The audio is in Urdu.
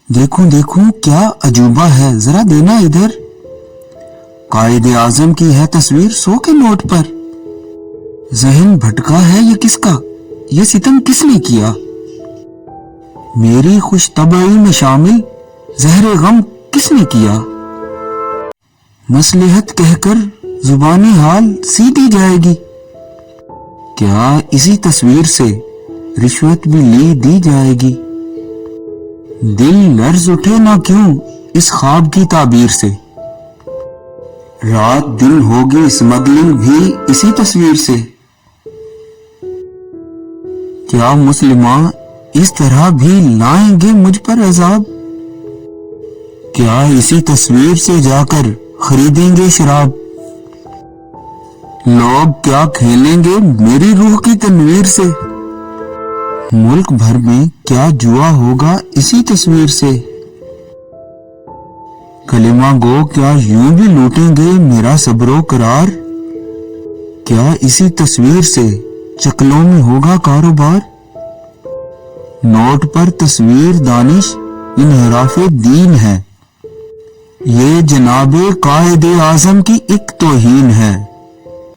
دیکھوں دیکھوں کیا عجوبہ ہے، ذرا دینا ادھر۔ قائد اعظم کی ہے تصویر 100 کے نوٹ پر۔ ذہن بھٹکا ہے یہ کس کا، یہ ستم کس نے کیا؟ میری خوش طبعی میں شامل زہر غم کس نے کیا؟ مصلحت کہہ کر زبانی حال سیدھی جائے گی، کیا اسی تصویر سے رشوت بھی لی دی جائے گی؟ دل لرز اٹھے نہ کیوں اس خواب کی تعبیر سے، رات دن ہوگی اسمگلنگ بھی اسی تصویر سے۔ کیا مسلمان اس طرح بھی لائیں گے مجھ پر عذاب؟ کیا اسی تصویر سے جا کر خریدیں گے شراب؟ لوگ کیا کھیلیں گے میری روح کی تنویر سے، ملک بھر میں کیا جوا ہوگا اسی تصویر سے۔ کلمہ گو کیا یوں بھی لوٹیں گے میرا صبر و قرار، کیا اسی تصویر سے چکلوں میں ہوگا کاروبار؟ نوٹ پر تصویر دانش انحراف دین ہے، یہ جناب قائد اعظم کی ایک توہین ہے۔